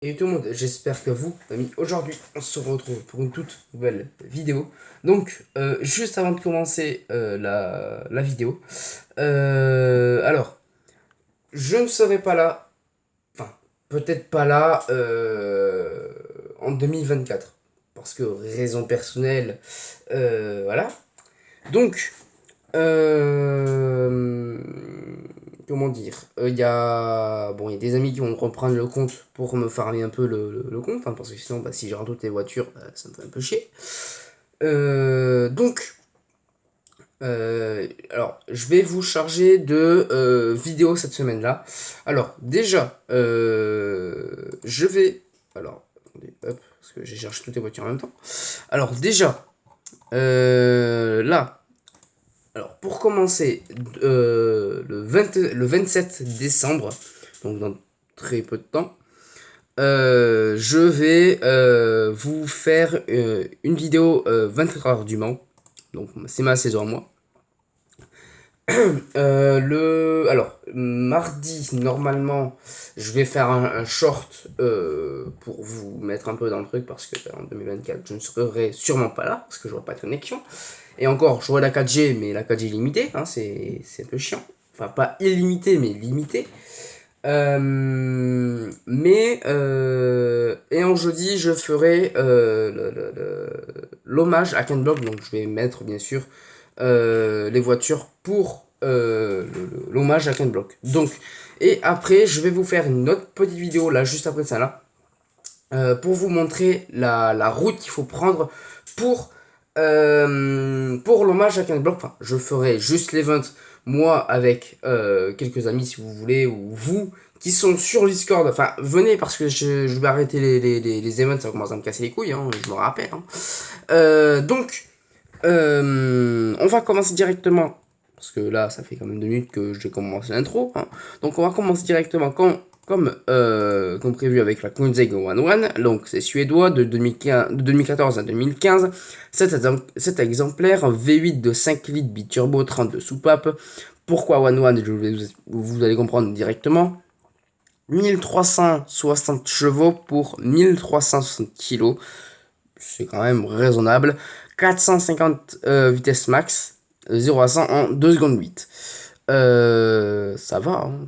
Et tout le monde, j'espère que vous, amis, aujourd'hui, on se retrouve pour une toute nouvelle vidéo. Donc, juste avant de commencer la vidéo, alors, je ne serai pas là, enfin, peut-être pas là en 2024, parce que raison personnelle, voilà. Donc, euh, comment dire? Il y a bon, il y a des amis qui vont reprendre le compte pour me farmer un peu le compte, hein, parce que sinon, bah, si je rends toutes les voitures, ça me fait un peu chier. Donc, alors, je vais vous charger de vidéos cette semaine-là. Alors, déjà, je vais. Alors, attendez, hop, parce que j'ai cherché toutes les voitures en même temps. Alors, déjà, là. Alors, pour commencer, le 27 décembre, donc dans très peu de temps, je vais vous faire une vidéo 24 heures du Mans. Donc, c'est ma saison à moi. Alors, mardi, normalement, je vais faire un short pour vous mettre un peu dans le truc parce que en 2024, je ne serai sûrement pas là parce que je n'aurai pas de connexion. Et encore, j'aurai la 4G, mais la 4G limitée, hein, c'est un peu chiant. Enfin, pas illimité, mais limité. Et en jeudi, je ferai l'hommage à Ken Block. Donc, je vais mettre, bien sûr, les voitures pour l'hommage à Ken Block. Donc, et après, je vais vous faire une autre petite vidéo, là, juste après ça, là, pour vous montrer la route qu'il faut prendre pour, pour l'hommage à Ken Block. Enfin, je ferai juste l'event, moi, avec quelques amis, si vous voulez, ou vous, qui sont sur Discord. Enfin, venez, parce que je vais arrêter les events, ça commence à me casser les couilles, hein, je me rappelle. Hein. Donc, on va commencer directement, parce que là, ça fait quand même 2 minutes que j'ai commencé l'intro. Hein. Donc, on va commencer directement comme prévu avec la Koenigsegg 1-1. Donc, c'est suédois de 2014 à 2015. Cet exemplaire V8 de 5 litres biturbo 32 soupapes. Pourquoi 1-1? Vous allez comprendre directement. 1360 chevaux pour 1360 kilos. C'est quand même raisonnable. 450 vitesse max, 0 à 100 en 2 secondes 8. Ça va, hein.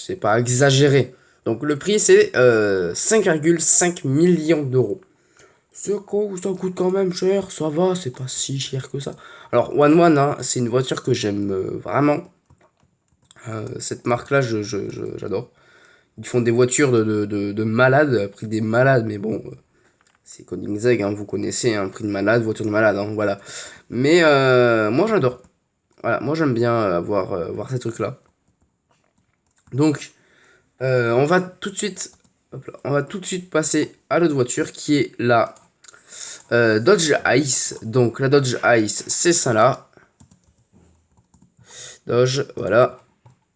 C'est pas exagéré. Donc le prix c'est 5,5 millions d'euros. Ça coûte quand même cher, ça va, c'est pas si cher que ça. Alors One One, hein, c'est une voiture que j'aime vraiment. Cette marque-là, j'adore. Ils font des voitures de malades, prix des malades, mais bon, c'est Koenigsegg, hein, vous connaissez, un prix de malade, voiture de malade, hein, voilà. Mais moi j'adore. Voilà, moi j'aime bien voir ces trucs-là. Donc, on va tout de suite, on va tout de suite passer à l'autre voiture qui est la Dodge Ice. Donc la Dodge Ice, c'est ça là. Dodge, voilà.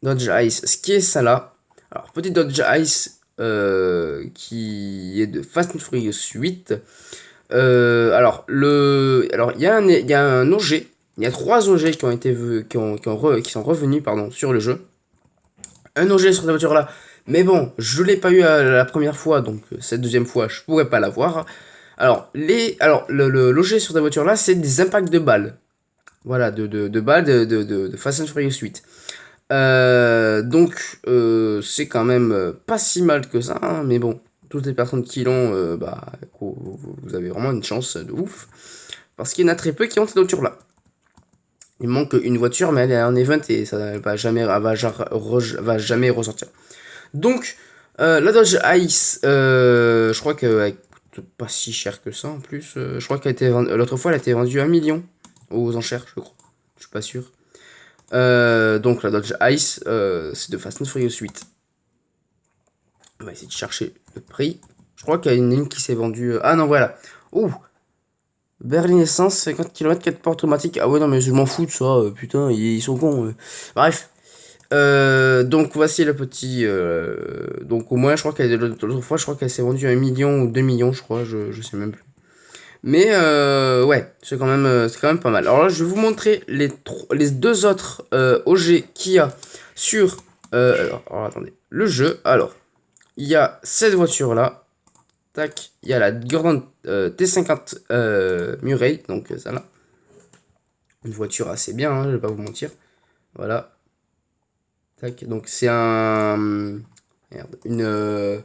Dodge Ice, ce qui est ça là. Alors, petite Dodge Ice qui est de Fast and Furious 8. Alors, il y a un OG. Il y a 3 OG qui ont été qui sont revenus pardon, sur le jeu. Un OG sur cette voiture là. Mais bon, je l'ai pas eu la première fois, donc cette deuxième fois, je pourrais pas l'avoir. Alors, l'OG sur cette voiture là, c'est des impacts de balles. Voilà, de balles de Fast and Furious 8. C'est quand même pas si mal que ça, hein, mais bon, toutes les personnes qui l'ont, vous avez vraiment une chance de ouf. Parce qu'il y en a très peu qui ont cette voiture-là. Il manque une voiture, mais elle est en event et ça va jamais ressortir. Donc, la Dodge Ice, je crois qu'elle coûte pas si cher que ça en plus. Je crois qu'elle était l'autre fois, elle a été vendue à 1 million aux enchères, je crois. Je suis pas sûr. Donc la Dodge Ice, c'est de Fast and Furious 8. On va essayer de chercher le prix. Je crois qu'il y a une ligne qui s'est vendue. Ah non, voilà. Ouh, Berlin Essence, 50 km, 4 portes automatiques. Ah ouais, non, mais je m'en fous de ça. Putain, ils sont cons. Bref. Donc voici le petit. Donc au moins, je crois qu'elle l'autre fois, je crois qu'elle s'est vendue à 1 million ou 2 millions, je crois. Je sais même plus. Mais ouais, c'est quand même pas mal. Alors là, je vais vous montrer les deux autres OG qu'il y a sur alors, attendez. Le jeu, alors, il y a cette voiture-là. Tac. Il y a la Gordon T50 Murray, donc ça là. Une voiture assez bien, hein, je vais pas vous mentir. Voilà. Tac. Donc c'est un... Merde. Une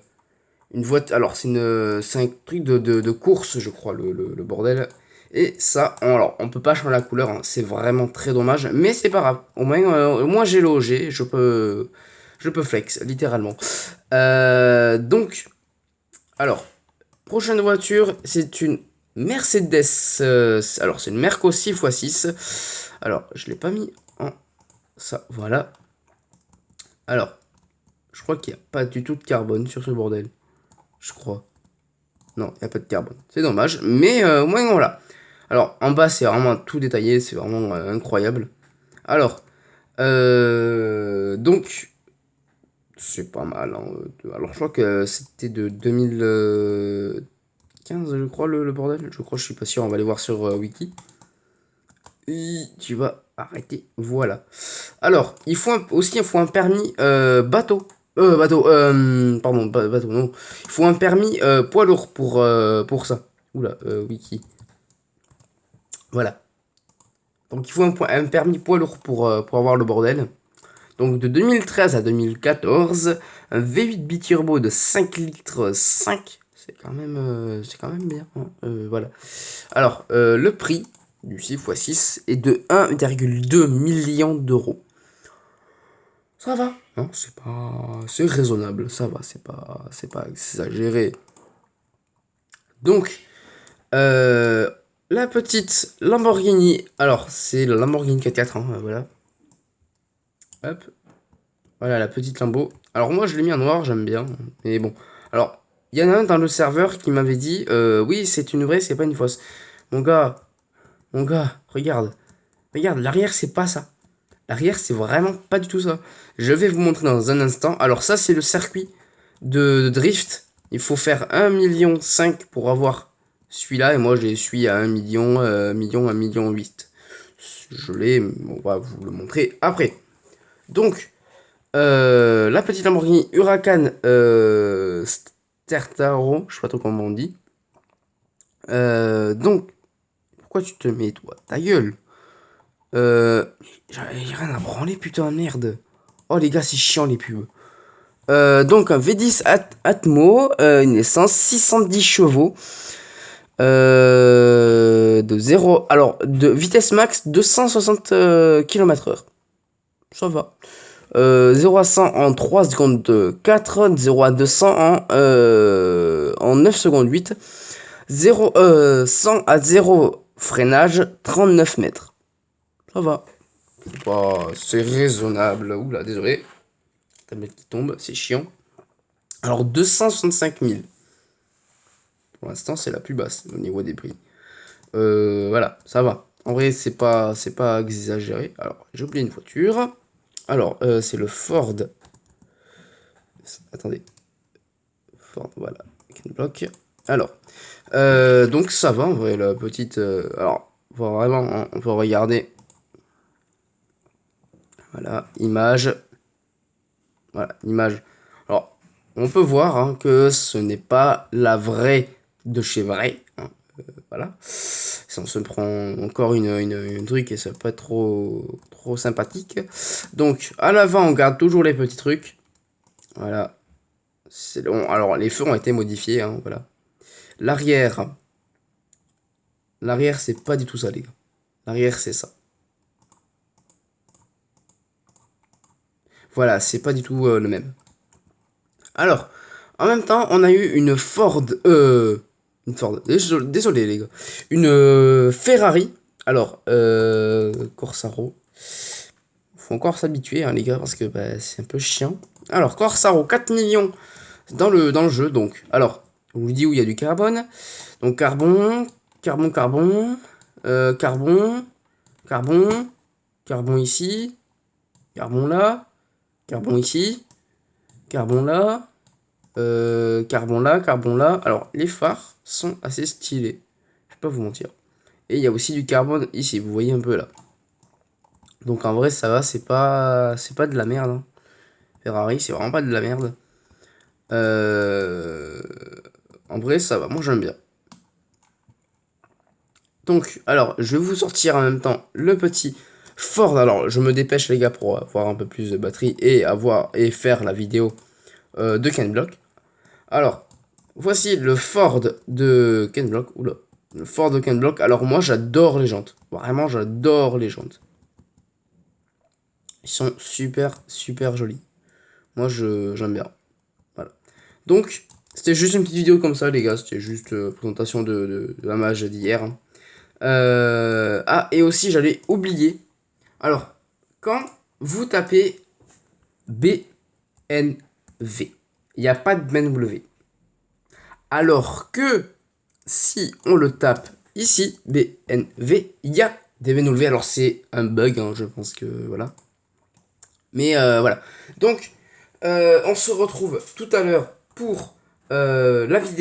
voiture... Alors c'est un truc de course, je crois, le bordel. Et ça, on peut pas changer la couleur, hein, c'est vraiment très dommage. Mais c'est pas grave. Au moins j'ai logé, je peux flex, littéralement. Donc, alors, prochaine voiture, c'est une Mercedes. Alors, c'est une Merco 6x6. Alors, je l'ai pas mis en ça. Voilà. Alors, je crois qu'il n'y a pas du tout de carbone sur ce bordel. Je crois. Non, il n'y a pas de carbone. C'est dommage. Mais au moins, voilà. Alors, en bas, c'est vraiment tout détaillé. C'est vraiment incroyable. Alors, donc, c'est pas mal. Hein. Alors, je crois que c'était de 2015, je crois, le bordel. Je crois, je suis pas sûr. On va aller voir sur Wiki. Et tu vas arrêter. Voilà. Alors, il faut un permis bateau. Pardon, bateau, non. Il faut un permis poids lourd pour ça. Oula, Wiki. Voilà. Donc, il faut un permis poids lourd pour avoir le bordel. Donc de 2013 à 2014, un V8 biturbo de 5 litres 5, c'est quand même bien. Hein. Voilà. Alors, le prix du 6x6 est de 1,2 million d'euros. Ça va, hein, c'est raisonnable, ça va, c'est pas exagéré. Donc, euh, la petite Lamborghini, alors c'est la Lamborghini 4x4, hein, voilà. Hop, voilà la petite Lambo. Alors moi je l'ai mis en noir, j'aime bien. Mais bon. Alors, il y en a un dans le serveur qui m'avait dit oui, c'est une vraie, c'est pas une fausse. Mon gars, regarde. Regarde, l'arrière c'est pas ça. L'arrière c'est vraiment pas du tout ça. Je vais vous montrer dans un instant. Alors ça c'est le circuit de drift. Il faut faire 1,5 million pour avoir celui-là. Et moi je suis à 1 million, 1 million 8. Je l'ai, on va vous le montrer après. Donc, la petite Lamborghini Huracan Stertaro, je sais pas trop comment on dit. Donc, pourquoi tu te mets, toi? Ta gueule. J'ai rien à branler, putain, merde. Oh, les gars, c'est chiant, les pubs. Donc, un V10 Atmo, une essence, 610 chevaux. De 0. Alors, de vitesse max, 260 km/h. Ça va. 0 à 100 en 3 secondes 4, 0 à 200 en 9 secondes 8, 0, 100 à 0 freinage 39 mètres. Ça va. Bah, c'est raisonnable. Oula, désolé. Tablette qui tombe, c'est chiant. Alors 265 000. Pour l'instant, c'est la plus basse au niveau des prix. Voilà, ça va. En vrai, c'est pas exagéré. Alors, j'ai oublié une voiture. Alors, c'est le Ford. Attendez. Ford, voilà. Block. Alors, donc ça va en vrai, la petite. Alors, vraiment, hein, on peut regarder. Voilà, image. Voilà, image. Alors, on peut voir hein, que ce n'est pas la vraie de chez vrai. Hein, voilà. Si on se prend encore une truc et ça peut être trop sympathique. Donc, à l'avant, on garde toujours les petits trucs. Voilà. C'est long. Alors, les feux ont été modifiés. Hein, voilà. L'arrière. L'arrière, c'est pas du tout ça, les gars. L'arrière, c'est ça. Voilà, c'est pas du tout le même. Alors, en même temps, on a eu une Ford. Une Ford. Désolé, les gars. Une Ferrari. Alors, Corsaro. Faut encore s'habituer, hein, les gars, parce que bah, c'est un peu chiant. Alors, Corsaro, 4 millions dans le jeu. Donc, alors, on vous dit où il y a du carbone. Donc, carbone. Carbon. Carbon. Carbon ici. Carbon là. Carbon ici. Carbon là. Carbon là, carbon là. Alors, les phares sont assez stylés. Je vais pas vous mentir. Et il y a aussi du carbone ici, vous voyez un peu là. Donc en vrai, ça va, c'est pas de la merde. Hein. Ferrari, c'est vraiment pas de la merde. En vrai, ça va, moi j'aime bien. Donc, alors, je vais vous sortir en même temps le petit Ford. Alors, je me dépêche, les gars, pour avoir un peu plus de batterie et faire la vidéo de Ken Block. Alors, voici le Ford de Ken Block. Oula, le Ford de Ken Block. Alors, moi, j'adore les jantes. Vraiment, j'adore les jantes. Ils sont super, super jolis. Moi, j'aime bien. Voilà. Donc, c'était juste une petite vidéo comme ça, les gars. C'était juste présentation de la mage d'hier, hein. Ah, et aussi, j'allais oublier. Alors, quand vous tapez BNV, il n'y a pas de BNW. Alors que si on le tape ici, BNV, il y a des BNW. Alors, c'est un bug, hein, je pense que voilà. Mais voilà. Donc, on se retrouve tout à l'heure pour la vidéo.